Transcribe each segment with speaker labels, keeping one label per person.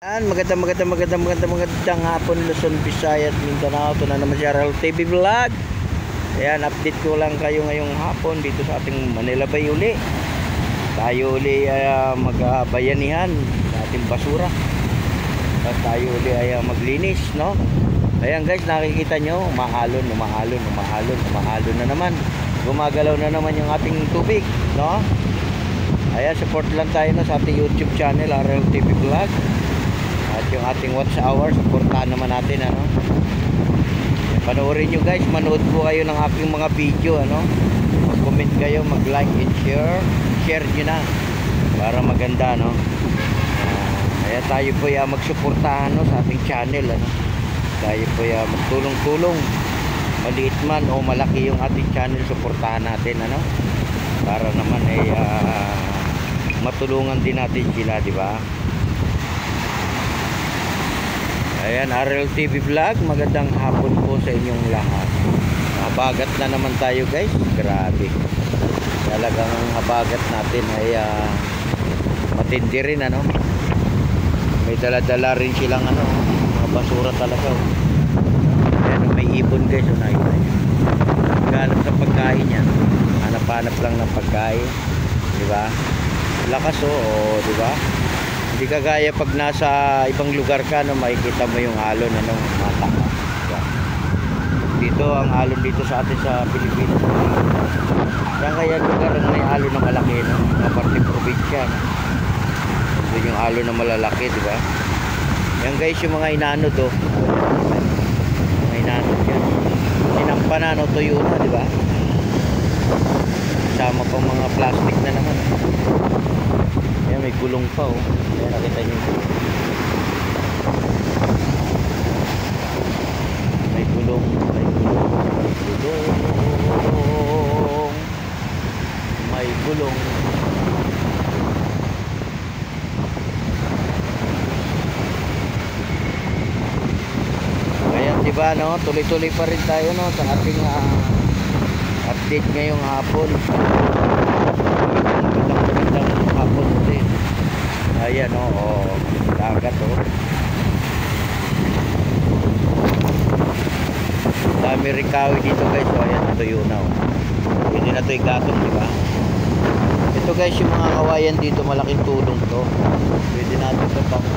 Speaker 1: Magandang hapon, Luzon, Visayas, Mindanao. Ito na naman si RL TV Vlog. Ayan, update ko lang kayo ngayong hapon dito sa ating Manila Bay uli. Tayo uli ay magbayanihan sa ating basura. Tapos tayo uli ay maglinis, no? Ayan guys, nakikita nyo, umahalon na naman. Gumagalaw na naman yung ating tubig, no? Ayan, support lang tayo no, sa ating YouTube channel, RL TV Vlog. At yung ating watch hour, supportahan naman natin, ano. Panoorin nyo guys, manood po kayo ng aking mga video, ano. Mag-comment kayo, mag-like and share nyo na para maganda, no. Kaya tayo po magsuportahan, no, sa ating channel, ano. Tayo po magtulong-tulong, maliit man o malaki yung ating channel, suportahan natin, ano, para naman matulungan din natin sila, di ba? Ayan, RL TV Vlog, magandang hapon po sa inyong lahat. Habagat na naman tayo guys, grabe. Talagang habagat natin ay matindi rin, ano. May dala-dala rin silang ano, mga basura talaga. Ayan, may ibon guys, nakita nyo. Naghanap ng pagkain yan. Hanap-hanap lang ng pagkain, di ba? Lakas di ba? Hindi kagaya pag nasa ibang lugar ka, no, makikita mo yung alon, ano, mata. Diba? Dito ang alon dito sa atin sa Pilipinas. Yan kaya lugar ang may alon na malaki, no? Mga parte probinsya, no? Doon yung alon na malalaki, di ba? Yan guys, yung mga inanod, mga inanod yan. Sinampa na, no, tuyo na, di ba? Kasama pang mga plastic na naman. Ayan, may gulong pa, Ayan, nakita nyo. May gulong. May gulong. Ayan, diba, no? Tuloy-tuloy pa rin tayo, no, sa ating update ngayong hapon. Magandang hapon ulit. Ayan, dagat, dami rin kahoy dito guys, ayan, tuyo na, hindi na ito igatong, diba? Ito guys, yung mga kawayan dito, malaking tulong to. Pwede natin ito pang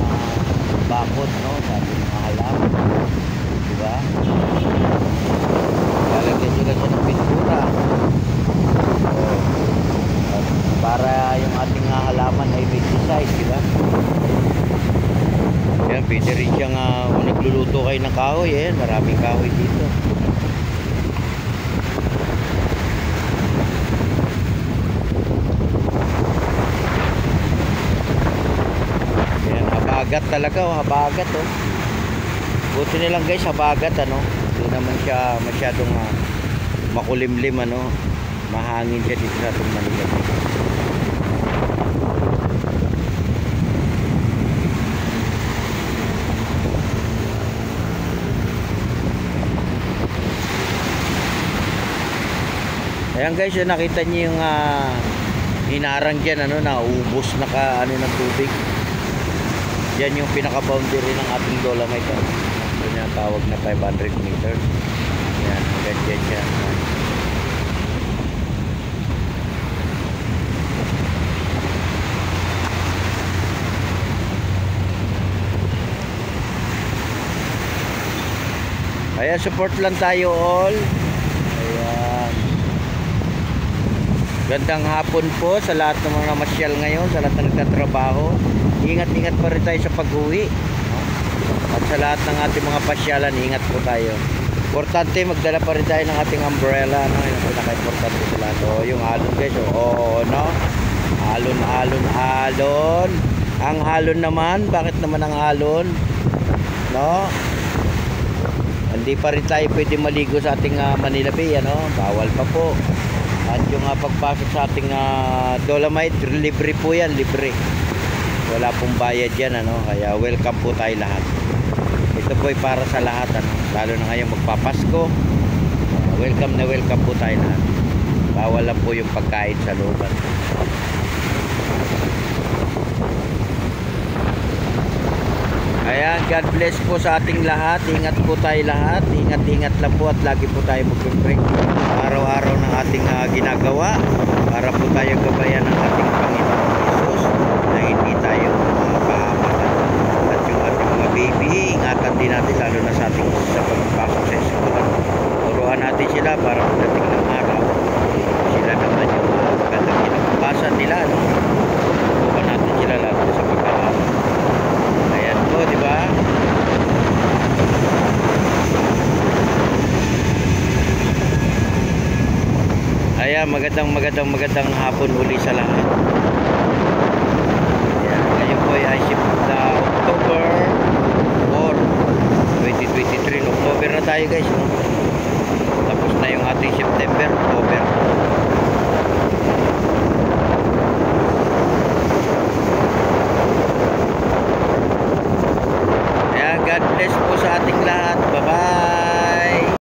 Speaker 1: bakod, no, sa ating mga halaman, diba? Lalagyan nyo lang siya ng pintura, para yung ating halaman ay may design, diba? Yan, pwede rin siyang kung nagluluto kayo ng kahoy, maraming kahoy dito. Yan, habagat talaga, habagat, buti nilang guys, habagat, ano. Hindi naman siya masyadong makulimlim, ano. Mahangin siya dito sa itong Manila. Ayan guys, nakita niyo yung hinarang dyan, ano, naubos na ano ng tubig. Yan yung pinaka boundary ng ating Dolomite, ito yung tawag na 500 meters. Yan, ganyan siya. Ayan, support lang tayo all. Ayan. Gandang hapon po sa lahat ng mga masyal ngayon, sa lahat ng nagtatrabaho. Ingat-ingat pa rin tayo sa pag-uwi, no? At sa lahat ng ating mga pasyalan, ingat po tayo. Importante, magdala pa rin tayo ng ating umbrella, no? Yung pinaka-importante sa lahat. Yung alon guys, no? Alon. Ang alon naman, bakit naman ang alon? No? Hindi pa rin tayo pwede maligo sa ating Manila Bay, ano? Bawal pa po. At yung pagpasok sa ating Dolomite, libre po yan, libre. Wala pong bayad yan, ano? Kaya welcome po tayo lahat. Ito po ay para sa lahat, ano? Lalo na ngayon magpapasko. Welcome na welcome po tayo lahat. Bawal lang po yung pagkain sa looban. Ayan, God bless po sa ating lahat. Ingat po tayo lahat. Ingat-ingat lang po at lagi po tayo mag-break araw-araw ng ating ginagawa para po tayo gabayan ng ating Panginoon Jesus na hindi tayo mapahamak. At yung ating mga baby, ingatan din natin lalo na sa ating sa pagpapasok sa eskwela. Turuan natin sila para pagdating ng araw sila naman yung magandang kinabukasan nila, no? Turuan natin sila lalo sa pag-aaral. Ayan po, di ba? Ayan, magandang hapon uli sa lahat. Ayan, ngayon po ay October 4, 2023. October na tayo guys, no? Tapos na yung ating September, October. Ayan, God bless po sa ating lahat. Bye-bye.